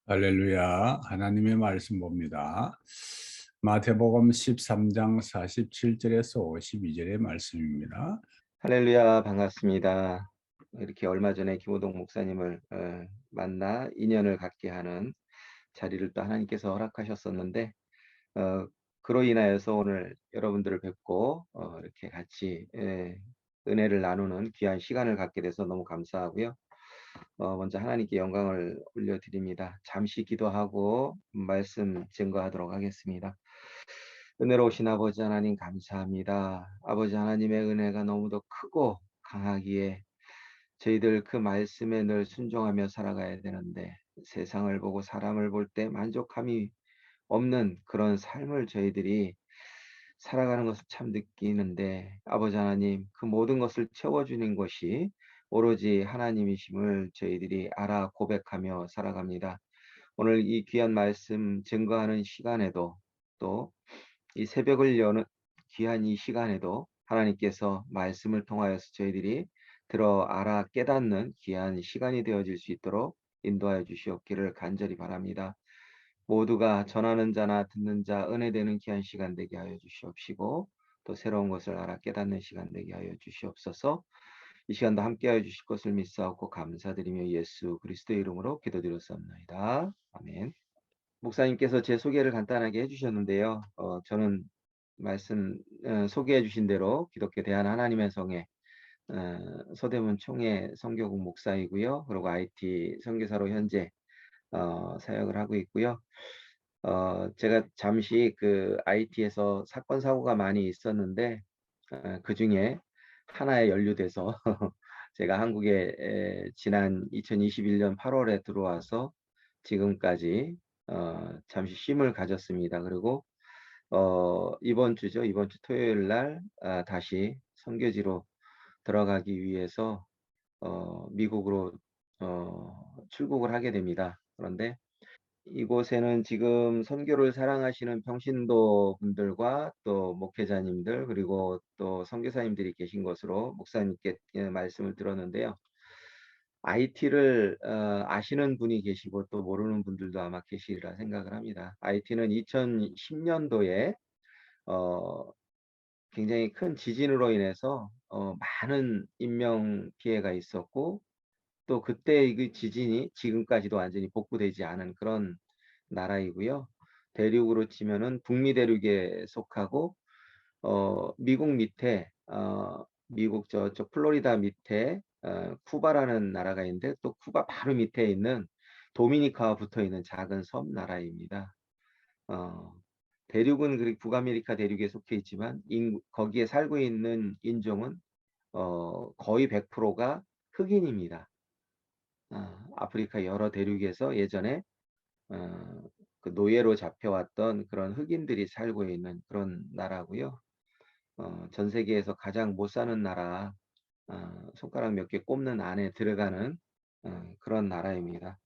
할렐루야. 하나님의 말씀 봅니다. 마태복음 13장 47절에서 52절의 말씀입니다. 할렐루야, 반갑습니다. 이렇게 얼마 전에 김호동 목사님을 만나 인연을 갖게 하는 자리를 또 하나님께서 허락하셨었는데, 어, 그로 인하여서 오늘 여러분들을 뵙고 이렇게 같이 은혜를 나누는 귀한 시간을 갖게 돼서 너무 감사하고요. 먼저 하나님께 영광을 올려드립니다. 잠시 기도하고 말씀 증거하도록 하겠습니다. 은혜로우신 아버지 하나님 감사합니다. 아버지 하나님의 은혜가 너무도 크고 강하기에 저희들 그 말씀에 늘 순종하며 살아가야 되는데, 세상을 보고 사람을 볼 때 만족함이 없는 그런 삶을 저희들이 살아가는 것을 참 느끼는데, 아버지 하나님 그 모든 것을 채워주는 것이 오로지 하나님이심을 저희들이 알아 고백하며 살아갑니다. 오늘 이 귀한 말씀 증거하는 시간에도, 또 이 새벽을 여는 귀한 이 시간에도 하나님께서 말씀을 통하여서 저희들이 들어 알아 깨닫는 귀한 시간이 되어질 수 있도록 인도하여 주시옵기를 간절히 바랍니다. 모두가 전하는 자나 듣는 자 은혜되는 귀한 시간 되게 하여 주시옵시고, 또 새로운 것을 알아 깨닫는 시간 되게 하여 주시옵소서. 이 시간도 함께 하여 주실 것을 믿사옵고 감사드리며 예수 그리스도의 이름으로 기도드렸사옵나이다. 아멘. 목사님께서 제 소개를 간단하게 해주셨는데요. 저는 말씀 소개해 주신 대로 기독교 대한 하나님의 성회 서대문 총회 선교국 목사이고요. 그리고 IT 선교사로 현재 사역을 하고 있고요. 제가 잠시 그 IT에서 사건 사고가 많이 있었는데, 그 중에 하나에 연루돼서 제가 한국에 지난 2021년 8월에 들어와서 지금까지 잠시 쉼을 가졌습니다. 그리고 이번 주죠. 이번 주 토요일 날 다시 선교지로 들어가기 위해서 미국으로 출국을 하게 됩니다. 그런데 이곳에는 지금 선교를 사랑하시는 평신도 분들과 또 목회자님들, 그리고 또 선교사님들이 계신 것으로 목사님께 말씀을 들었는데요. IT를 아시는 분이 계시고 또 모르는 분들도 아마 계시리라 생각을 합니다. IT는 2010년도에 어 굉장히 큰 지진으로 인해서 많은 인명 피해가 있었고, 또 그때 그 지진이 지금까지도 완전히 복구되지 않은 그런 나라이고요. 대륙으로 치면은 북미 대륙에 속하고, 미국 밑에 미국 저쪽 플로리다 밑에 쿠바라는 나라가 있는데, 또 쿠바 바로 밑에 있는 도미니카와 붙어 있는 작은 섬 나라입니다. 어 대륙은 그 북아메리카 대륙에 속해 있지만 거기에 살고 있는 인종은 거의 100%가 흑인입니다. 아프리카 여러 대륙에서 예전에 어 그 노예로 잡혀왔던 그런 흑인들이 살고 있는 그런 나라고요. 전 세계에서 가장 못 사는 나라, 손가락 몇 개 꼽는 안에 들어가는 그런 나라입니다.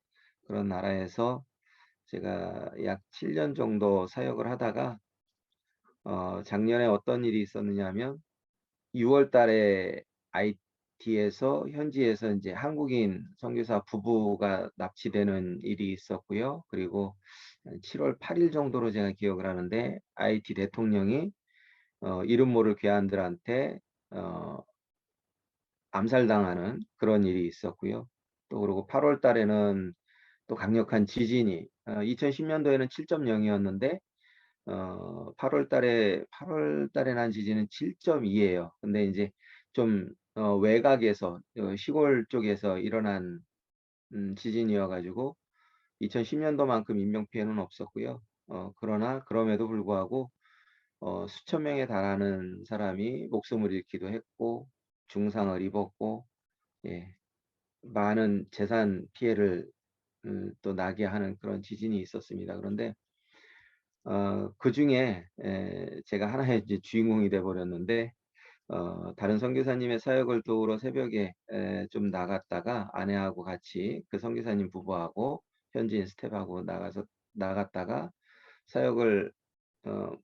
그런 나라에서 제가 약 7년 정도 사역을 하다가, 작년에 어떤 일이 있었느냐 하면, 6월 달에 IT에서 현지에서 이제 한국인 선교사 부부가 납치되는 일이 있었고요. 그리고 7월 8일 정도로 제가 기억을 하는데, IT 대통령이 이름 모를 괴한들한테 어 암살당하는 그런 일이 있었고요. 또 그리고 8월 달에는 또 강력한 지진이, 2010년도에는 7.0이었는데 8월 달에 난 지진은 7.2예요. 근데 인제 좀 외곽에서 시골 쪽에서 일어난 지진이어 가지고 2010년도만큼 인명 피해는 없었고요. 그러나 그럼에도 불구하고 수천 명에 달하는 사람이 목숨을 잃기도 했고, 중상을 입었고, 예, 많은 재산 피해를 또 나게 하는 그런 지진이 있었습니다. 그런데 그중에 제가 하나의 이제 주인공이 돼 버렸는데, 다른 선교사님의 사역을 도우러 새벽에 좀 나갔다가 아내하고 같이 그 선교사님 부부하고 현지인 스텝하고 나갔다가 사역을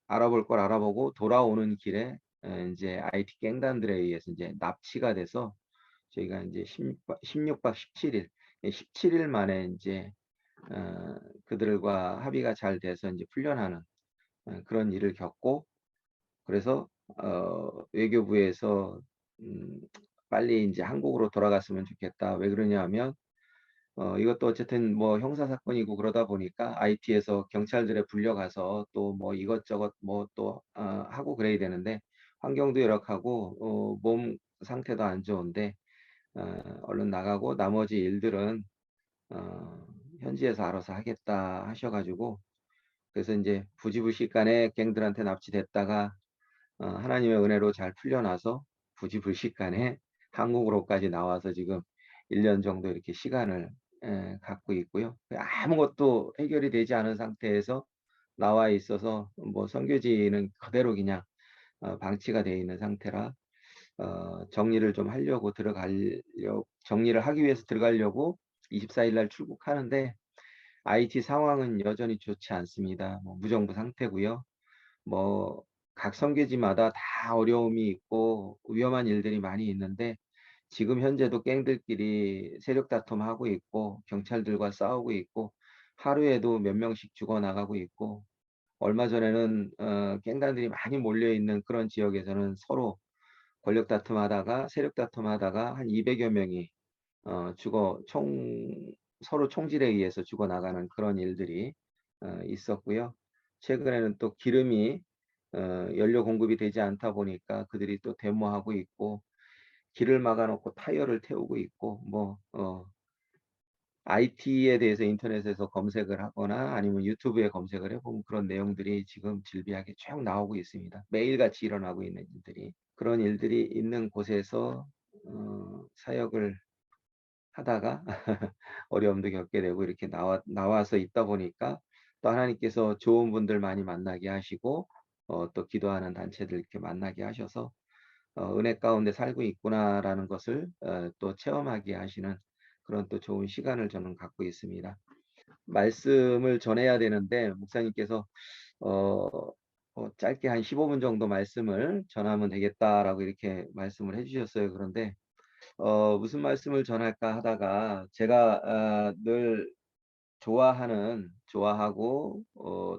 알아볼 걸 알아보고 돌아오는 길에 인제 IT 갱단들에 의해서 인제 납치가 돼서, 저희가 인제 16박 17일, 예 17일 만에 인제 그들과 합의가 잘 돼서 이제 풀려나는 그런 일을 겪고, 그래서 외교부에서 음 "빨리 인제 한국으로 돌아갔으면 좋겠다." 왜 그러냐 하면 이것도 어쨌든 뭐 형사 사건이고 그러다 보니까 IT에서 경찰들에 불려가서 또 뭐 이것저것 뭐 또 하고 그래야 되는데, 환경도 열악하고 몸 상태도 안 좋은데 어 "얼른 나가고 나머지 일들은 어 현지에서 알아서 하겠다." 하셔 가지고, 그래서 인제 부지불식간에 갱들한테 납치됐다가 하나님의 은혜로 잘 풀려나서 부지불식간에 한국으로까지 나와서 지금 1년 정도 이렇게 시간을 갖고 있고요. 아무것도 해결이 되지 않은 상태에서 나와 있어서 뭐 선교지는 그대로 그냥 방치가 되어 있는 상태라, 정리를 좀 하려고 정리를 하기 위해서 들어가려고 24일 날 출국하는데, IT 상황은 여전히 좋지 않습니다. 뭐 무정부 상태고요. 뭐 각 선교지마다 다 어려움이 있고 위험한 일들이 많이 있는데, 지금 현재도 갱들끼리 세력 다툼하고 있고 경찰들과 싸우고 있고 하루에도 몇 명씩 죽어나가고 있고, 얼마 전에는 갱단들이 많이 몰려 있는 그런 지역에서는 서로 권력 다툼하다가 세력 다툼하다가 한 200여 명이 죽어 총 서로 총질에 의해서 죽어나가는 그런 일들이 있었고요. 최근에는 또 기름이 연료 공급이 되지 않다 보니까 그들이 또 데모하고 있고, 길을 막아 놓고 타이어를 태우고 있고, 뭐 IT에 대해서 인터넷에서 검색을 하거나 아니면 유튜브에 검색을 해 보면 그런 내용들이 지금 질비하게 쭉 나오고 있습니다. 매일같이 일어나고 있는 일들이. 그런 일들이 있는 곳에서 사역을 하다가 어려움도 겪게 되고 이렇게 나와서 있다 보니까, 또 하나님께서 좋은 분들 많이 만나게 하시고 또 기도하는 단체들 이렇게 만나게 하셔서 '은혜 가운데 살고 있구나.'라는 것을 또 체험하게 하시는 그런 또 좋은 시간을 저는 갖고 있습니다. 말씀을 전해야 되는데 목사님께서 어 짧게 한 15분 정도 말씀을 전하면 되겠다라고 이렇게 말씀을 해 주셨어요. 그런데 무슨 말씀을 전할까 하다가, 제가 늘 좋아하고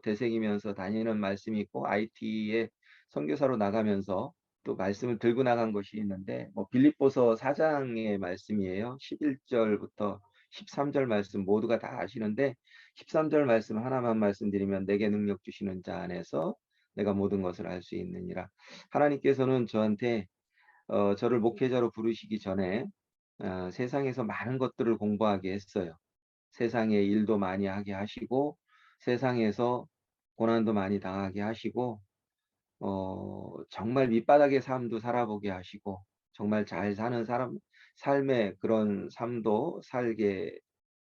되새기면서 다니는 말씀이 있고, IT에 선교사로 나가면서 또 말씀을 들고 나간 것이 있는데, 뭐 빌립보서 4 장의 말씀이에요. 11 절부터 13절 말씀 모두가 다 아시는데, 13절 말씀 하나만 말씀드리면 "내게 능력 주시는 자 안에서 내가 모든 것을 할 수 있느니라." 하나님께서는 저한테 저를 목회자로 부르시기 전에 세상에서 많은 것들을 공부하게 했어요. 세상의 일도 많이 하게 하시고, 세상에서 고난도 많이 당하게 하시고, 정말 밑바닥의 삶도 살아보게 하시고, 정말 잘 사는 사람 삶의 그런 삶도 살게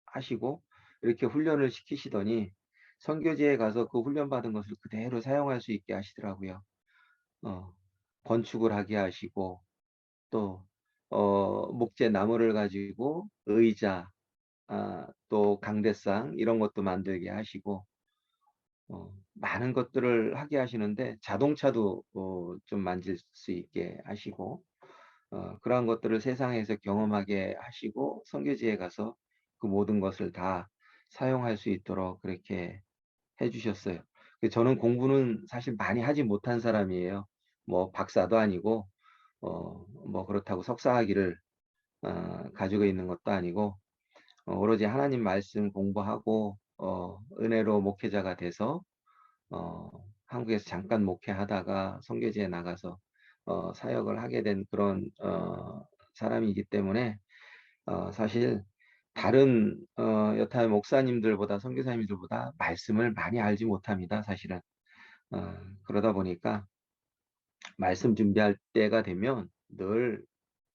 하시고, 이렇게 훈련을 시키시더니 선교지에 가서 그 훈련받은 것을 그대로 사용할 수 있게 하시더라고요. 어 건축을 하게 하시고, 또 목재 나무를 가지고 의자, 또 강대상 이런 것도 만들게 하시고 많은 것들을 하게 하시는데, 자동차도 좀 만질 수 있게 하시고, 그러한 것들을 세상에서 경험하게 하시고 선교지에 가서 그 모든 것을 다 사용할 수 있도록 그렇게 해 주셨어요. 저는 공부는 사실 많이 하지 못한 사람이에요. 뭐 박사도 아니고 뭐 그렇다고 석사 학위를 가지고 있는 것도 아니고, 오로지 하나님 말씀 공부하고 은혜로 목회자가 돼서 어 한국에서 잠깐 목회하다가 선교지에 나가서 사역을 하게 된 그런 사람이기 때문에, 사실 다른 여타 목사님들보다 선교사님들보다 말씀을 많이 알지 못합니다, 사실은. 그러다 보니까 말씀 준비할 때가 되면 늘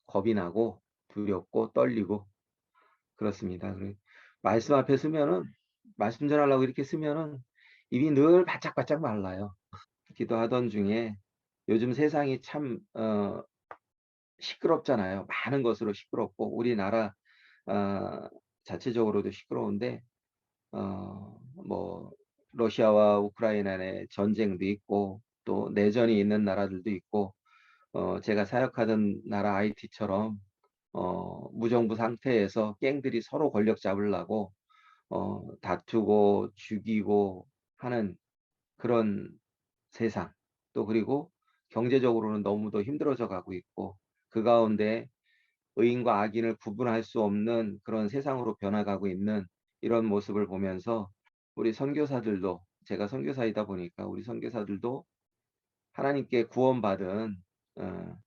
겁이 나고 두렵고 떨리고 그렇습니다. 말씀 앞에 서면은, 말씀 전하려고 이렇게 서면은 입이 늘 바짝바짝 말라요. 기도하던 중에 요즘 세상이 참 시끄럽잖아요. 많은 것으로 시끄럽고 우리나라 어 자체적으로도 시끄러운데, 뭐 러시아와 우크라이나 의 전쟁도 있고 또 내전이 있는 나라들도 있고, 제가 사역하던 나라 IT처럼 무정부 상태에서 갱들이 서로 권력 잡으려고 다투고 죽이고 하는 그런 세상, 또 그리고 경제적으로는 너무도 힘들어져 가고 있고, 그 가운데 의인과 악인을 구분할 수 없는 그런 세상으로 변화가고 있는 이런 모습을 보면서, 우리 선교사들도, 제가 선교사이다 보니까 우리 선교사들도 하나님께 구원받은 어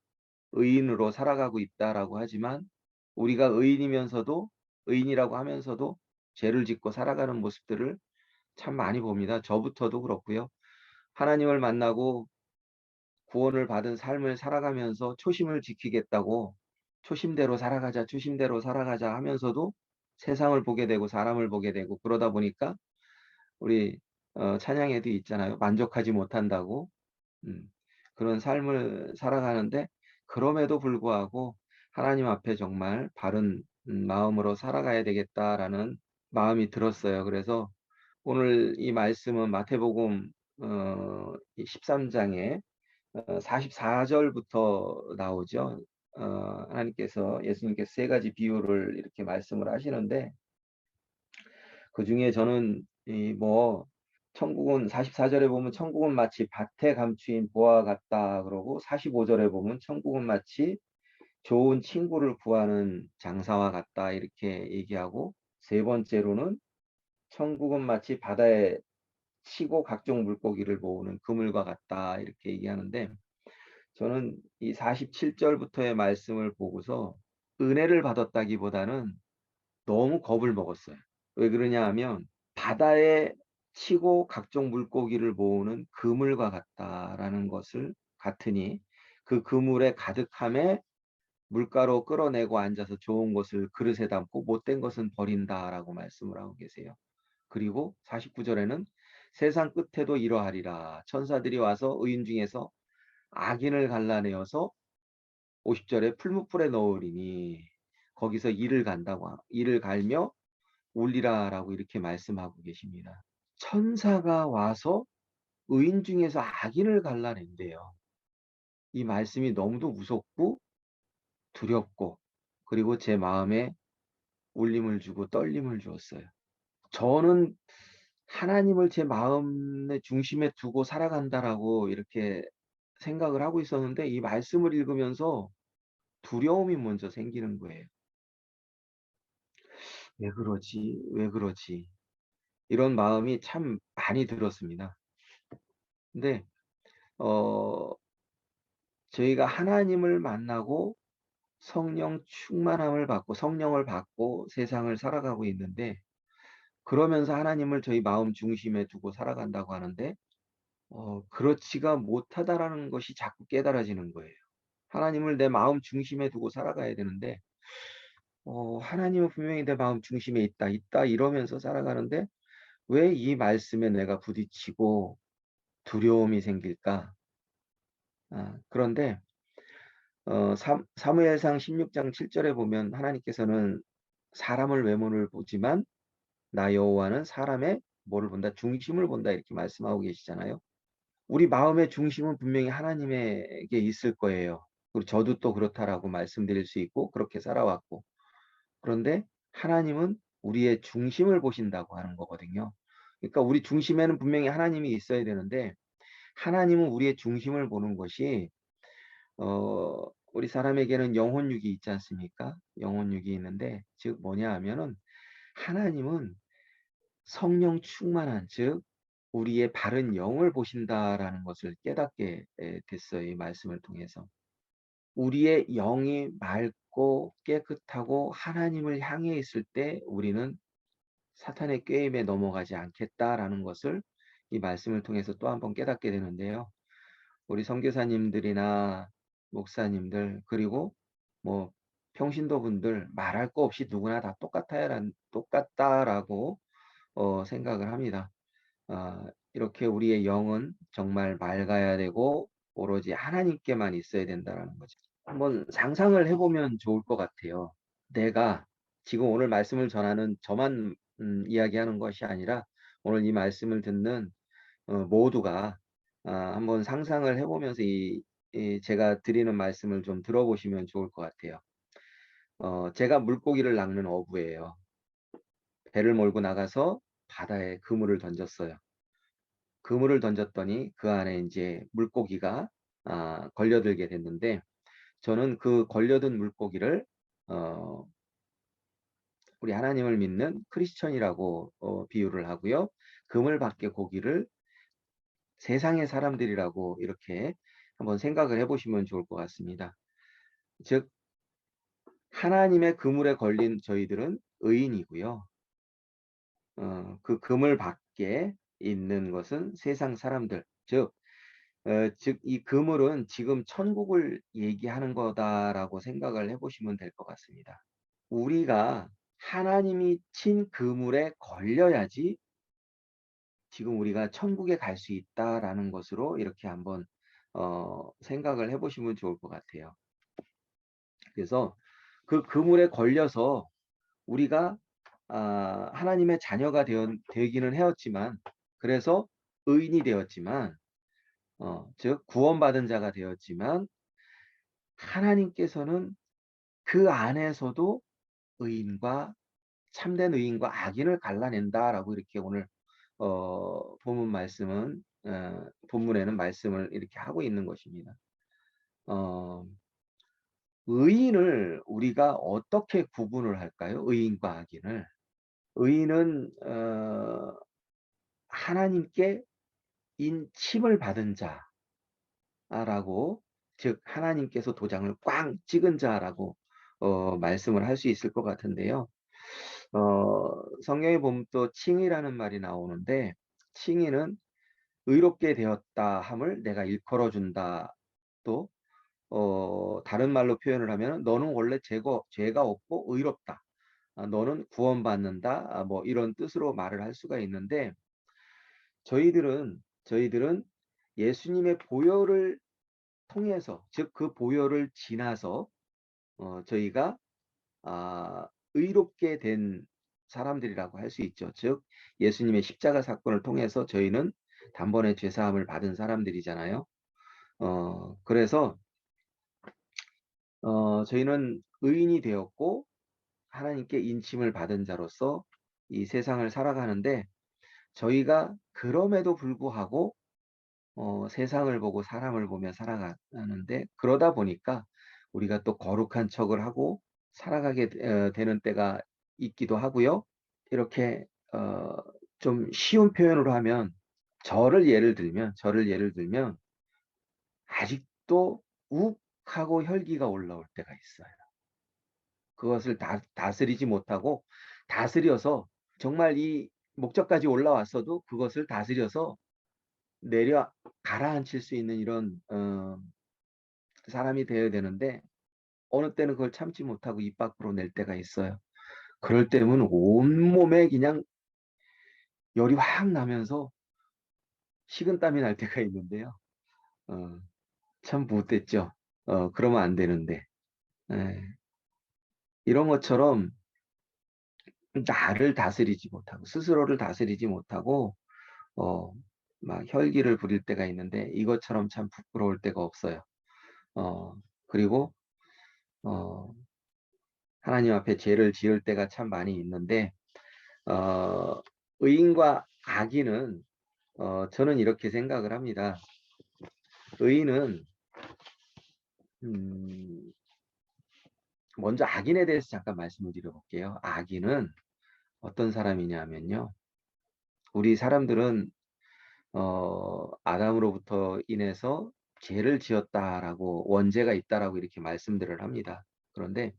의인으로 살아가고 있다라고 하지만, 우리가 의인이면서도, 의인이라고 하면서도 죄를 짓고 살아가는 모습들을 참 많이 봅니다. 저부터도 그렇고요. 하나님을 만나고 구원을 받은 삶을 살아가면서 초심을 지키겠다고 초심대로 살아가자, 초심대로 살아가자 하면서도 세상을 보게 되고 사람을 보게 되고, 그러다 보니까 우리 찬양에도 있잖아요. 만족하지 못한다고. 음. 그런 삶을 살아가는데, 그럼에도 불구하고 하나님 앞에 정말 바른 마음으로 살아가야 되겠다라는 마음이 들었어요. 그래서 오늘 이 말씀은 마태복음 13장에 44절부터 나오죠. 하나님께서, 예수님께서 세 가지 비유를 이렇게 말씀을 하시는데, 그중에 저는 천국은, 44절에 보면 천국은 마치 밭에 감추인 보화 같다 그러고, 45절에 보면 천국은 마치 좋은 친구를 구하는 장사와 같다 이렇게 얘기하고, 세 번째로는 천국은 마치 바다에 치고 각종 물고기를 모으는 그물과 같다 이렇게 얘기하는데, 저는 이 47절부터의 말씀을 보고서 은혜를 받았다기보다는 너무 겁을 먹었어요. 왜 그러냐 하면, 바다에 치고 각종 물고기를 모으는 그물과 같다라는 것을 같으니, 그 그물에 가득함에 물가로 끌어내고 앉아서 좋은 것을 그릇에 담고 못된 것은 버린다라고 말씀을 하고 계세요. 그리고 49절에는 세상 끝에도 이러하리라. 천사들이 와서 의인 중에서 악인을 갈라내어서 50절에 풀무불에 넣으리니, 거기서 이를 갈며 울리라라고 이렇게 말씀하고 계십니다. 천사가 와서 의인 중에서 악인을 갈라낸대요. 이 말씀이 너무도 무섭고 두렵고, 그리고 제 마음에 울림을 주고 떨림을 주었어요. 저는 하나님을 제 마음의 중심에 두고 살아간다라고 이렇게 생각을 하고 있었는데, 이 말씀을 읽으면서 두려움이 먼저 생기는 거예요. 왜 그러지? 왜 그러지? 이런 마음이 참 많이 들었습니다. 근데 어 저희가 하나님을 만나고 성령 충만함을 받고 성령을 받고 세상을 살아가고 있는데, 그러면서 하나님을 저희 마음 중심에 두고 살아간다고 하는데, 그렇지가 못하다라는 것이 자꾸 깨달아지는 거예요. 하나님을 내 마음 중심에 두고 살아가야 되는데, 하나님은 분명히 내 마음 중심에 있다 이러면서 살아가는데, 왜 이 말씀에 내가 부딪히고 두려움이 생길까? 그런데 사무엘상 16장 7절에 보면, 하나님께서는 사람을 외모를 보지만 나 여호와는 사람의 뭐를 본다? 중심을 본다 이렇게 말씀하고 계시잖아요. 우리 마음의 중심은 분명히 하나님에게 있을 거예요. 그리고 저도 또 그렇다라고 말씀드릴 수 있고 그렇게 살아왔고, 그런데 하나님은 우리의 중심을 보신다고 하는 거거든요. 그러니까 우리 중심에는 분명히 하나님이 있어야 되는데, 하나님은 우리의 중심을 보는 것이, 우리 사람에게는 영혼육이 있지 않습니까? 영혼육이 있는데, 즉 뭐냐 하면은, 하나님은 성령 충만한, 즉 우리의 바른 영을 보신다라는 것을 깨닫게 됐어요. 이 말씀을 통해서. 우리의 영이 맑고 깨끗하고 하나님을 향해 있을 때 우리는 사탄의 꾀임에 넘어가지 않겠다라는 것을 이 말씀을 통해서 또 한 번 깨닫게 되는데요. 우리 선교사님들이나 목사님들, 그리고 뭐 평신도분들, 말할 거 없이 누구나 다 똑같다라고 생각을 합니다. 이렇게 우리의 영은 정말 맑아야 되고 오로지 하나님께만 있어야 된다는 거죠. 한번 상상을 해보면 좋을 것 같아요. 내가 지금 오늘 말씀을 전하는 저만 이야기하는 것이 아니라, 오늘 이 말씀을 듣는 모두가 한번 상상을 해보면서 제가 드리는 말씀을 좀 들어보시면 좋을 것 같아요. 제가 물고기를 낚는 어부예요. 배를 몰고 나가서 바다에 그물을 던졌어요. 그물을 던졌더니 그 안에 이제 물고기가 걸려들게 됐는데, 저는 그 걸려든 물고기를 어 우리 하나님을 믿는 크리스천이라고 비유를 하고요. 그물 밖의 고기를 세상의 사람들이라고 이렇게 한번 생각을 해 보시면 좋을 것 같습니다. 즉 하나님의 그물에 걸린 저희들은 의인이고요. 그 그물 밖에 있는 것은 세상 사람들. 즉 이 그물은 지금 천국을 얘기하는 거다라고 생각을 해 보시면 될 것 같습니다. 우리가 하나님이 친 그물에 걸려야지 지금 우리가 천국에 갈 수 있다라는 것으로 이렇게 한번 생각을 해 보시면 좋을 것 같아요. 그래서 그 그물에 걸려서 우리가 하나님의 자녀가 되기는 하였지만, 그래서 의인이 되었지만, 즉 구원받은 자가 되었지만, 하나님께서는 그 안에서도 의인과 참된 의인과 악인을 갈라낸다라고 이렇게 오늘 본문에는 말씀을 이렇게 하고 있는 것입니다. 어, 의인을 우리가 어떻게 구분을 할까요? 의인과 악인을. 의인은 하나님께 인침을 받은 자라고, 즉 하나님께서 도장을 꽝 찍은 자라고 말씀을 할 수 있을 것 같은데요. 성경에 보면 또 칭의라는 말이 나오는데, 칭의는 의롭게 되었다 함을 내가 일컬어 준다. 또 다른 말로 표현을 하면 너는 원래 죄가 없고 의롭다. 너는 구원받는다. 뭐 이런 뜻으로 말을 할 수가 있는데, 저희들은 예수님의 보혈을 통해서, 즉 그 보혈을 지나서 저희가 의롭게 된 사람들이라고 할 수 있죠. 즉 예수님의 십자가 사건을 통해서 저희는 단번에 죄 사함을 받은 사람들이잖아요. 그래서 저희는 의인이 되었고 하나님께 인침을 받은 자로서 이 세상을 살아가는데, 저희가 그럼에도 불구하고 세상을 보고 사람을 보며 살아가는데, 그러다 보니까 우리가 또 거룩한 척을 하고 살아가게 되는 때가 있기도 하고요. 이렇게 좀 쉬운 표현으로 하면, 저를 예를 들면 아직도 욱하고 혈기가 올라올 때가 있어요. 그것을 다스리지 못하고, 다스려서 정말 이 목적까지 올라왔어도 그것을 다스려서 내려 가라앉힐 수 있는 이런 사람이 되어야 되는데, 어느 때는 그걸 참지 못하고 입 밖으로 낼 때가 있어요. 그럴 때면 온몸에 그냥 열이 확 나면서 식은땀이 날 때가 있는데요. 어, 참 못됐죠. 그러면 안 되는데. 예, 이런 것처럼 나를 다스리지 못하고 스스로를 다스리지 못하고 어, 막 혈기를 부릴 때가 있는데, 이것처럼 참 부끄러울 때가 없어요. 어, 그리고 어, 하나님 앞에 죄를 지을 때가 참 많이 있는데, 어, 의인과 악인은 저는 이렇게 생각을 합니다. 의인은 음, 먼저 악인에 대해서 잠깐 말씀을 드려볼게요. 악인은 어떤 사람이냐면요. 우리 사람들은 아담으로부터 인해서 죄를 지었다라고, 원죄가 있다라고 이렇게 말씀들을 합니다. 그런데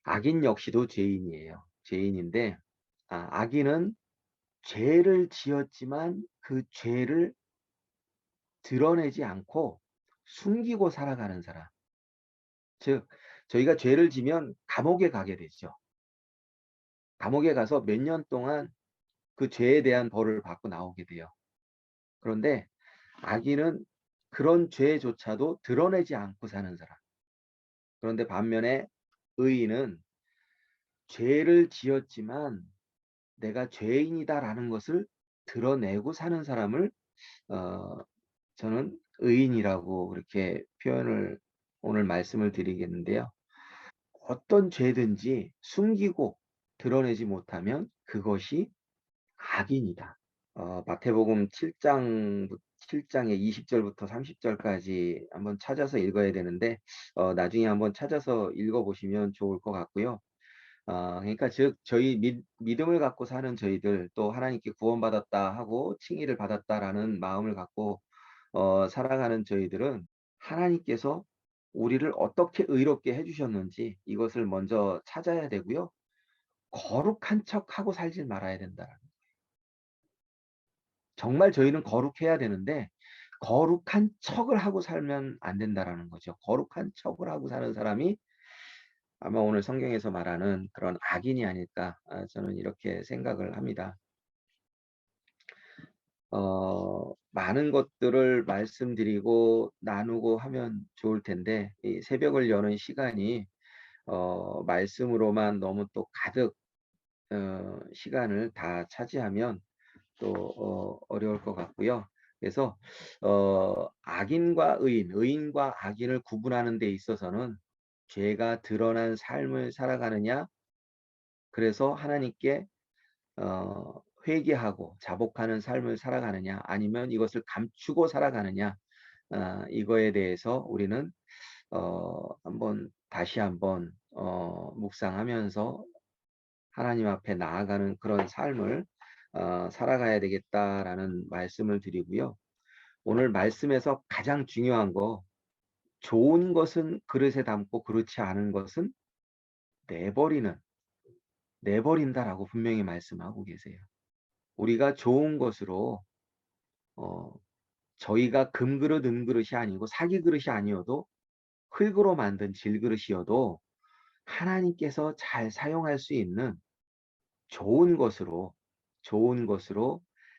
악인 역시도 죄인이에요. 죄인인데, 악인은 죄를 지었지만 그 죄를 드러내지 않고 숨기고 살아가는 사람. 즉, 저희가 죄를 지면 감옥에 가게 되죠. 감옥에 가서 몇 년 동안 그 죄에 대한 벌을 받고 나오게 돼요. 그런데 악인은 그런 죄조차도 드러내지 않고 사는 사람. 그런데 반면에 의인은 죄를 지었지만 내가 죄인이다라는 것을 드러내고 사는 사람을 어, 저는 의인이라고 그렇게 표현을, 오늘 말씀을 드리겠는데요. 어떤 죄든지 숨기고 드러내지 못하면 그것이 악인이다. 마태복음 7장의 20절부터 30절까지 한번 찾아서 읽어야 되는데 나중에 한번 찾아서 읽어보시면 좋을 것 같고요. 그러니까 즉 저희 믿음을 갖고 사는 저희들, 또 하나님께 구원받았다 하고 칭의를 받았다라는 마음을 갖고 살아가는 저희들은 하나님께서 우리를 어떻게 의롭게 해주셨는지 이것을 먼저 찾아야 되고요. 거룩한 척하고 살질 말아야 된다. 정말 저희는 거룩해야 되는데 거룩한 척을 하고 살면 안 된다라는 거죠. 거룩한 척을 하고 사는 사람이 아마 오늘 성경에서 말하는 그런 악인이 아닐까, 저는 이렇게 생각을 합니다. 많은 것들을 말씀드리고 나누고 하면 좋을 텐데 이 새벽을 여는 시간이 말씀으로만 너무 또 가득 시간을 다 차지하면 또 어려울 것 같고요. 그래서 악인과 의인과 악인을 구분하는 데 있어서는 죄가 드러난 삶을 살아가느냐, 그래서 하나님께 회개하고 자복하는 삶을 살아가느냐, 아니면 이것을 감추고 살아가느냐, 이거에 대해서 우리는 다시 한번 묵상하면서 하나님 앞에 나아가는 그런 삶을 살아가야 되겠다라는 말씀을 드리고요. 오늘 말씀에서 가장 중요한 거, 좋은 것은 그릇에 담고 그렇지 않은 것은 내버린다라고 분명히 말씀하고 계세요. 우리가 좋은 것으로 저희가 금그릇 은그릇이 아니고 사기 그릇이 아니어도 흙으로 만든 질그릇이어도 하나님께서 잘 사용할 수 있는 좋은 것으로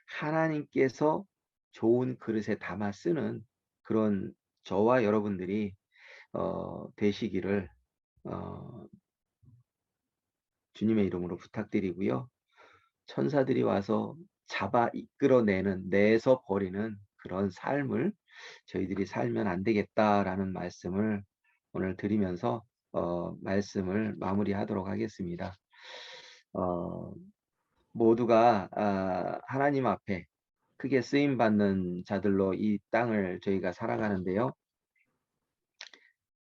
하나님께서 좋은 그릇에 담아 쓰는 그런 저와 여러분들이 되시기를 주님의 이름으로 부탁드리고요. 천사들이 와서 잡아 내서 버리는 그런 삶을 저희들이 살면 안 되겠다라는 말씀을 오늘 드리면서 말씀을 마무리하도록 하겠습니다. 모두가 하나님 앞에 크게 쓰임 받는 자들로 이 땅을 저희가 살아가는데요.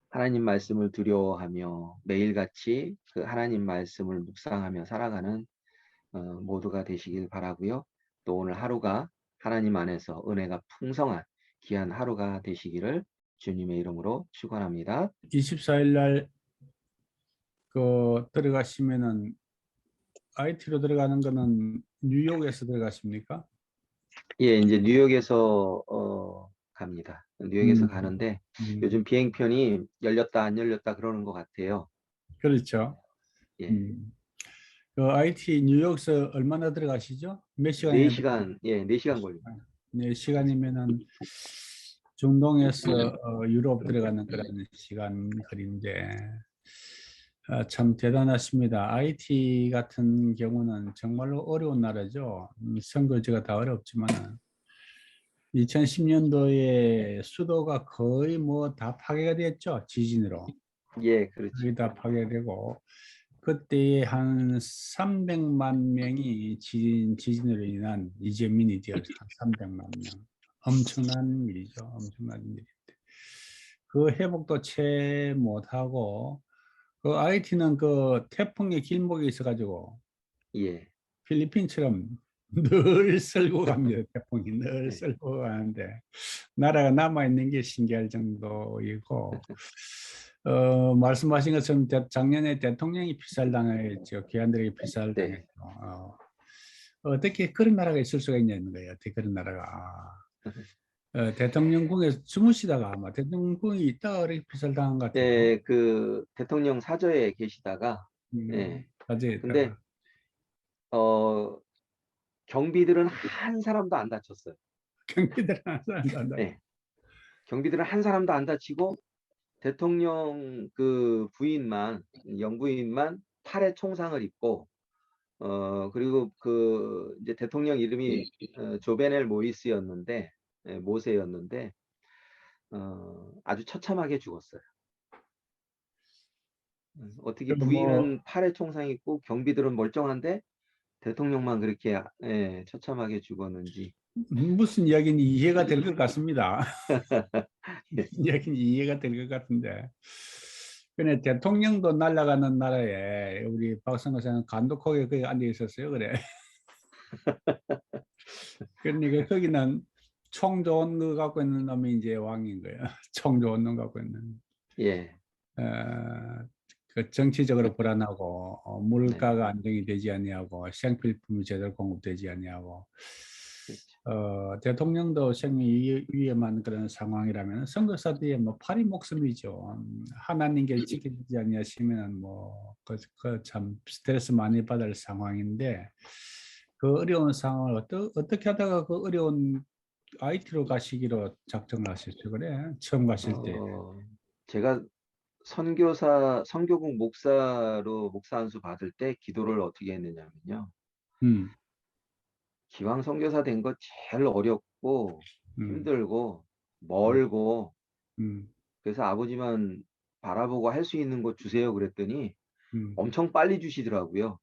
하나님 말씀을 두려워하며 매일같이 그 하나님 말씀을 묵상하며 살아가는 모두가 되시길 바라고요. 또 오늘 하루가 하나님 안에서 은혜가 풍성한 귀한 하루가 되시기를 주님의 이름으로 축원합니다. 24일 날 들어가시면은 IT로 들어가는 거는 뉴욕에서 들어가십니까? 예, 이제 뉴욕에서 갑니다. 뉴욕에서 음, 가는데 음, 요즘 비행편이 열렸다 안 열렸다 그러는 것 같아요. 그렇죠. 예, 음. IT 뉴욕에서 얼마나 들어가시죠? 몇 시간이나 4시간, 예, 4시간 걸립니다. 들어가시죠? 네, 시간이면은 중동에서 유럽 들어가는 그런 시간 거리인데 참 대단하십니다. IT 같은 경우는 정말로 어려운 나라죠. 선거제가 다 어렵지만은 2010년도에 수도가 거의 뭐 다 파괴가 됐죠. 지진으로. 예, 그렇죠. 거의 다 파괴되고 그때 한 300만 명이 지진으로 인한 이재민이 되었어요. 300만 명. 엄청난 일이죠. 엄청난 일인데. 그 회복도 채 못하고 그 IT는 그 태풍의 길목에 있어가지고 예, 필리핀처럼 늘 쓸고 갑니다. 태풍이 늘 예, 쓸고 가는데 나라가 남아있는 게 신기할 정도이고 말씀하신 것처럼 작년에 대통령이 피살당했죠. 귀한들에게 피살당했죠. 네. 어떻게 그런 나라가 있을 수가 있냐는 거예요. 어떻게 그런 나라가. 대통령궁에 주무시다가 아마 대통령궁이 있다가 그렇게 피살당한 것 같아요. 예, 그 대통령 사저에 계시다가, 예, 화재에 근데 있다가. 어, 경비들은 한 사람도 안 다쳤어요. 경기들 안 예, 경비들은 한 사람도 안 다치고 대통령 그 영부인만 팔에 총상을 입고 그리고 그 이제 대통령 이름이 조베넬 모이스였는데, 예, 모세였는데 아주 처참하게 죽었어요. 어떻게 그뭐 부인은 8회 총상 있고 경비들은 멀쩡한데 대통령만 그렇게 예, 처참하게 죽었는지. 무슨 이야기인지 이해가 될 것 같습니다. 예, 이야기는 이해가 될 것 같은데. 근데 대통령도 날아가는 나라에 우리 박성호사는 감독하게 거기 앉아 있었어요. 그래. 그러니까 거기는 총 좋은 거 갖고 있는 놈이 이제 왕인 거예요. 총 좋은 놈 갖고 있는. 예, 어, 그 정치적으로 불안하고 네, 물가가 안정이 되지 아니하고 생필품이 제대로 공급되지 아니하고 그렇죠. 대통령도 생명 위험한 그런 상황이라면 선거사들이 뭐 파리 목숨이죠. 하나님께 지키지 아니하시면 뭐그참 스트레스 많이 받을 상황인데 그 어려운 상황을 어떻게 하다가 그 어려운 IT로 가시기로 작정을 하셨죠? 그래 처음 가실 때. 어, 제가 선교국 목사로 목사 안수 받을 때 기도를 어떻게 했느냐면요. 음, 기왕 선교사 된 거 제일 어렵고 음, 힘들고 음, 멀고 음, 그래서 아버지만 바라보고 할 수 있는 거 주세요 그랬더니 음, 엄청 빨리 주시더라고요.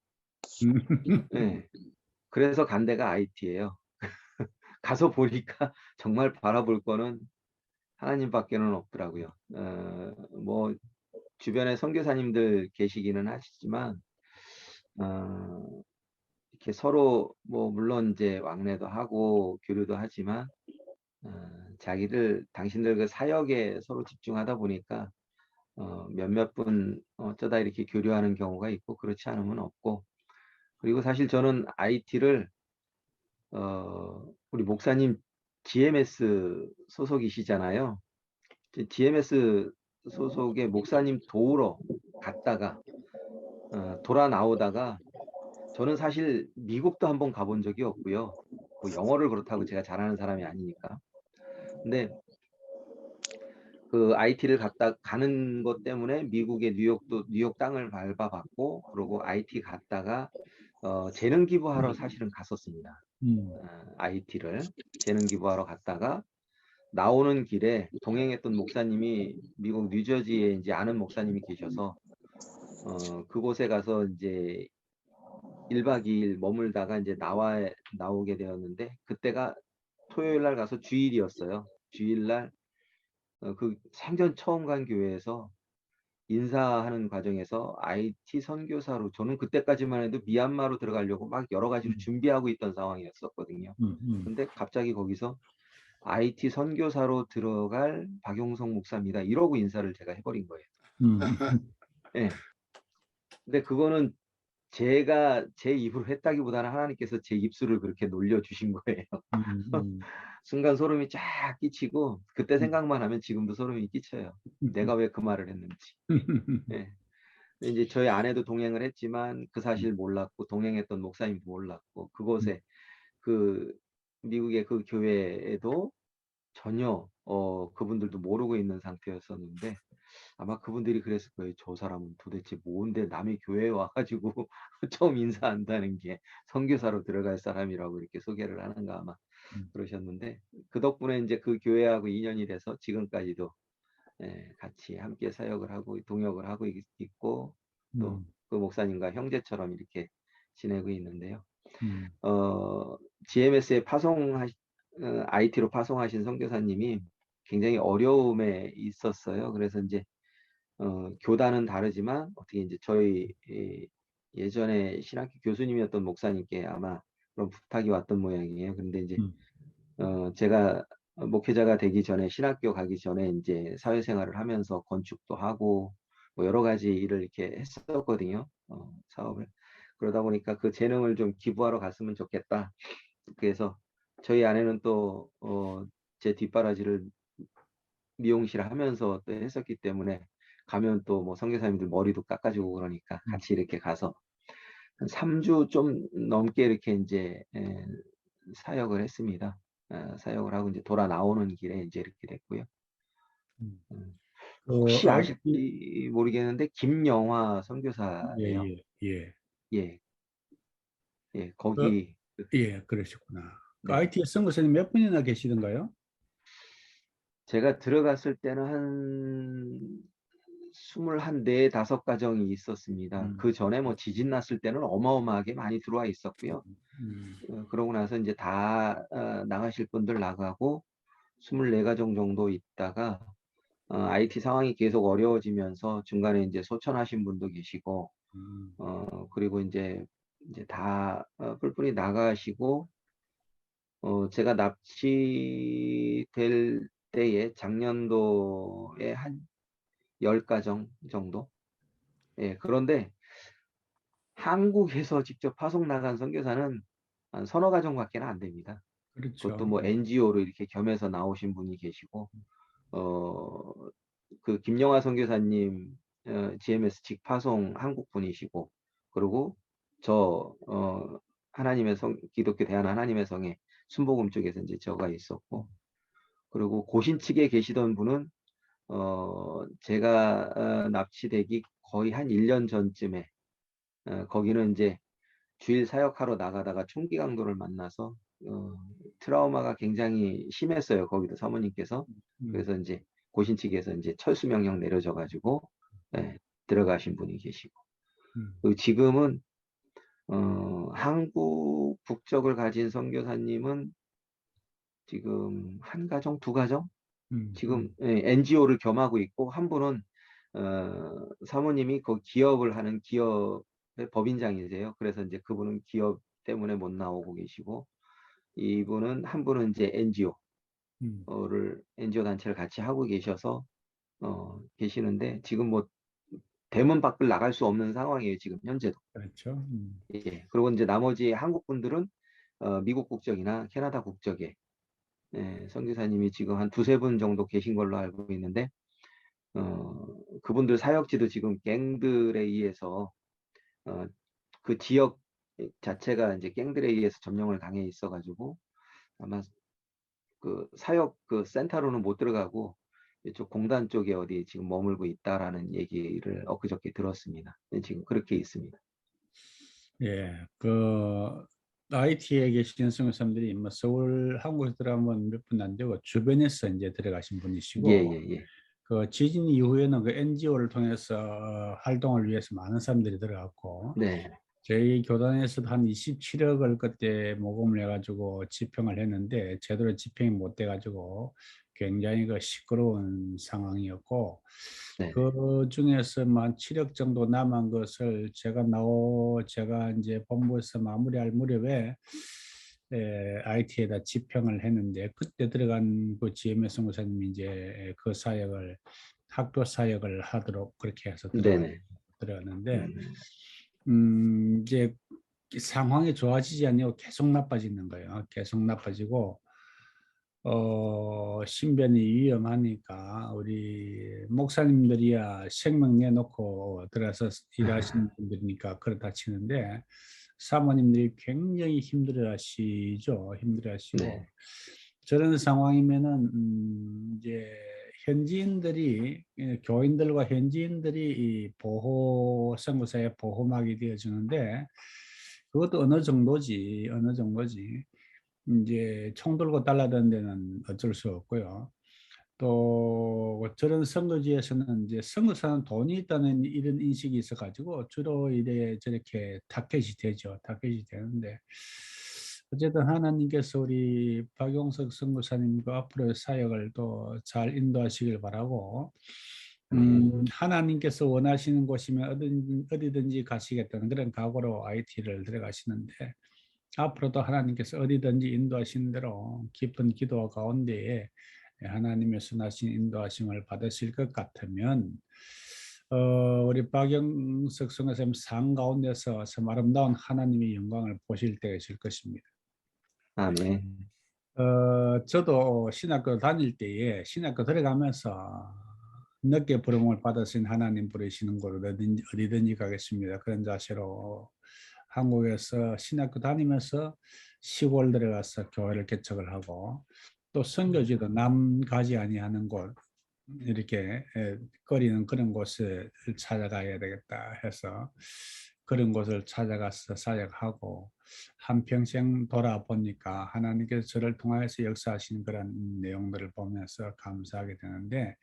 음, 예. 그래서 간 데가 IT예요. 가서 보니까 정말 바라볼 거는 하나님밖에는 없더라고요. 뭐 주변에 선교사님들 계시기는 하시지만 이렇게 서로 뭐 물론 이제 왕래도 하고 교류도 하지만 어, 자기들 당신들 그 사역에 서로 집중하다 보니까 몇몇 분 어쩌다 이렇게 교류하는 경우가 있고 그렇지 않으면 없고 그리고 사실 저는 IT를 우리 목사님 GMS 소속이시잖아요. GMS 소속의 목사님 도우러 갔다가 돌아 나오다가 저는 사실 미국도 한번 가본 적이 없고요. 뭐 영어를 그렇다고 제가 잘하는 사람이 아니니까. 근데 그 IT를 갔다 가는 것 때문에 미국의 뉴욕 땅을 밟아봤고 그리고 IT 갔다가 재능 기부하러 사실은 갔었습니다. 음, IT를 재능 기부하러 갔다가 나오는 길에 동행했던 목사님이 미국 뉴저지에 이제 아는 목사님이 계셔서 그곳에 가서 이제 1박 2일 머물다가 이제 나오게 되었는데 그때가 토요일 날 가서 주일이었어요. 주일 날 그 생전 처음 간 교회에서 인사하는 과정에서 IT 선교사로 저는 그때까지만 해도 미얀마로 들어가려고 막 여러 가지로 음, 준비하고 있던 상황이었었거든요. 음, 근데 갑자기 거기서 IT 선교사로 들어갈 박용성 목사입니다. 이러고 인사를 제가 해버린 거예요. 음, 예. 근데 그거는 제가 제 입으로 했다기보다는 하나님께서 제 입술을 그렇게 놀려주신 거예요. 음, 순간 소름이 쫙 끼치고 그때 음, 생각만 하면 지금도 소름이 끼쳐요. 내가 왜 그 말을 했는지. 음, 예. 근데 이제 저희 아내도 동행을 했지만 그 사실 몰랐고 동행했던 목사님도 몰랐고 그곳에 그 미국의 그 교회에도 전혀 그분들도 모르고 있는 상태였었는데 아마 그분들이 그랬을 거예요. 저 사람은 도대체 뭔데 남의 교회에 와가지고 처음 인사한다는 게 선교사로 들어갈 사람이라고 이렇게 소개를 하는가 아마 그러셨는데 그 덕분에 이제 그 교회하고 인연이 돼서 지금까지도 예, 같이 함께 사역을 하고 동역을 하고 있고 또 음, 그 목사님과 형제처럼 이렇게 지내고 있는데요. 음, 어, GMS에 IT로 파송하신 선교사님이 굉장히 어려움에 있었어요. 그래서 이제 교단은 다르지만 어떻게 이제 저희 예전에 신학교 교수님이었던 목사님께 아마 그런 부탁이 왔던 모양이에요. 근데 이제 음, 제가 목회자가 되기 전에 신학교 가기 전에 이제 사회생활을 하면서 건축도 하고 뭐 여러 가지 일을 이렇게 했었거든요. 사업을. 그러다 보니까 그 재능을 좀 기부하러 갔으면 좋겠다. 그래서 저희 아내는 또 제 뒷바라지를 미용실 하면서 또 했었기 때문에 가면 또 뭐 선교사님들 머리도 깎아주고 그러니까 음, 같이 이렇게 가서 한 3주 좀 넘게 이렇게 이제 사역을 했습니다. 사역을 하고 이제 돌아 나오는 길에 이제 이렇게 됐고요. 음. 음, 그 혹시 IT 아실지 모르겠는데 김영화 예, 선교사예요. 예, 예. 예, 예, 그, 거기 예, 그러셨구나. 그 네. IT 선교사님 몇 분이나 계시던가요? 제가 들어갔을 때는 한 21, 5가정이 있었습니다. 음, 그 전에 뭐 지진 났을 때는 어마어마하게 많이 들어와 있었고요. 음, 그러고 나서 이제 다 나가실 분들 나가고 24가정 정도 있다가 IT 상황이 계속 어려워지면서 중간에 이제 소천하신 분도 계시고 음, 그리고 이제 다 뿔뿔이 나가시고 제가 납치될 때에 작년도에 한 10가정 정도. 예. 그런데 한국에서 직접 파송 나간 선교사는 한 서너 가정밖에는 안 됩니다. 그것도 그렇죠. 뭐 NGO로 이렇게 겸해서 나오신 분이 계시고 어 그 김영하 선교사님 GMS 직파송 한국 분이시고, 그리고 저 하나님의 성 기독교 대한 하나님의 성의 순복음 쪽에서 이제 저가 있었고, 그리고 고신 측에 계시던 분은 제가 납치되기 거의 한 1년 전쯤에 거기는 이제 주일 사역하러 나가다가 총기 강도를 만나서 트라우마가 굉장히 심했어요. 거기도 사모님께서. 음, 그래서 이제 고신 측에서 이제 철수 명령 내려져 가지고 음, 예, 들어가신 분이 계시고. 음, 그리고 지금은 한국 국적을 가진 선교사님은 지금 한 가정, 두 가정? 음, 지금 음, NGO를 겸하고 있고, 한 분은 사모님이 그 기업을 하는 기업의 법인장이세요. 그래서 이제 그분은 기업 때문에 못 나오고 계시고, 한 분은 이제 음, NGO 단체를 같이 하고 계셔서 계시는데, 지금 뭐 대문 밖을 나갈 수 없는 상황이에요. 지금 현재도. 그렇죠. 예. 그리고 이제 나머지 한국 분들은 미국 국적이나 캐나다 국적의 선교사님이 지금 한 두세 분 정도 계신 걸로 알고 있는데, 그분들 사역지도 지금 갱들에 의해서 어, 그 지역 자체가 이제 갱들에 의해서 점령을 당해 있어가지고 아마 그 사역 그 센터로는 못 들어가고 이쪽 공단 쪽에 어디 지금 머물고 있다라는 얘기를 엊그저께 들었습니다. 네, 지금 그렇게 있습니다. 예, 그 IT에 계신 선생님들이 뭐 서울 한국에서 들어가면 몇 분 안 되고 주변에서 이제 들어가신 예, 분이시고 예, 예. 그 지진 이후에는 그 NGO를 통해서 활동을 위해서 많은 사람들이 들어갔고 네, 저희 교단에서도 한 27억을 그때 모금을 해가지고 집행을 했는데 제대로 집행이 못 돼가지고 굉장히 그 시끄러운 상황이었고 네, 네. 그 중에서만 7억 정도 남은 것을 제가 이제 본부에서 마무리할 무렵에 IT에다 집행을 했는데 그때 들어간 그 GMS 선교사님이 이제 그 사역을 학교 사역을 하도록 그렇게 해서 네네. 들어갔는데 음, 이제 상황이 좋아지지 않고 계속 나빠지는 거예요. 계속 나빠지고 신변이 위험하니까 우리 목사님들이야 생명 내놓고 들어서 일하시는 분들이니까 그렇다 치는데 사모님들이 굉장히 힘들어하시죠. 힘들어하시고 네, 저런 상황이면은 이제 현지인들이 교인들과 현지인들이 이 보호 선교사의 보호막이 되어주는데 그것도 어느 정도지. 이제 총 들고 달라드는 데는 어쩔 수 없고요. 또 저런 선거지에서는 이제 선거사는 돈이 있다는 이런 인식이 있어가지고 주로 이래 저렇게 타켓이 되죠. 타켓이 되는데 어쨌든 하나님께서 우리 박용석 선교사님과 앞으로의 사역을 또 잘 인도하시길 바라고 아멘. 하나님께서 원하시는 곳이면 어디든지 가시겠다는 그런 각오로 IT를 들어가시는데 앞으로도 하나님께서 어디든지 인도하시는 대로 깊은 기도 가운데에 하나님의 선하신 인도하심을 받으실 것 같으면 우리 박영석 성교사님 상 가운데서 참 아름다운 하나님의 영광을 보실 때가 있을 것입니다. 아멘. 저도 신학교 다닐 때에 신학교 들어가면서 늦게 부름을 받으신 하나님 부르시는 곳 어디든지 가겠습니다. 그런 자세로 한국에서 신학교 다니면서 시골 들어가서 교회를 개척을 하고 또 선교지도 남 가지 아니하는 곳 이렇게 거리는 그런 곳을 찾아가야 되겠다 해서 그런 곳을 찾아가서 사역하고 한평생 돌아보니까 하나님께서 저를 통하여서 역사하신 그런 내용들을 보면서 감사하게 되는데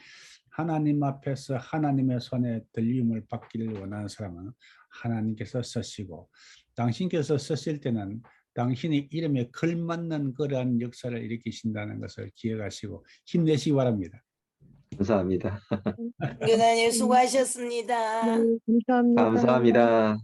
하나님 앞에서 하나님의 손에 들림을 받기를 원하는 사람은 하나님께서 쓰시고 당신께서 쓰실 때는 당신의 이름에 걸맞는 그러한 역사를 일으키신다는 것을 기억하시고 힘내시기 바랍니다. 감사합니다. 교단님 수고하셨습니다. 네, 감사합니다. 감사합니다.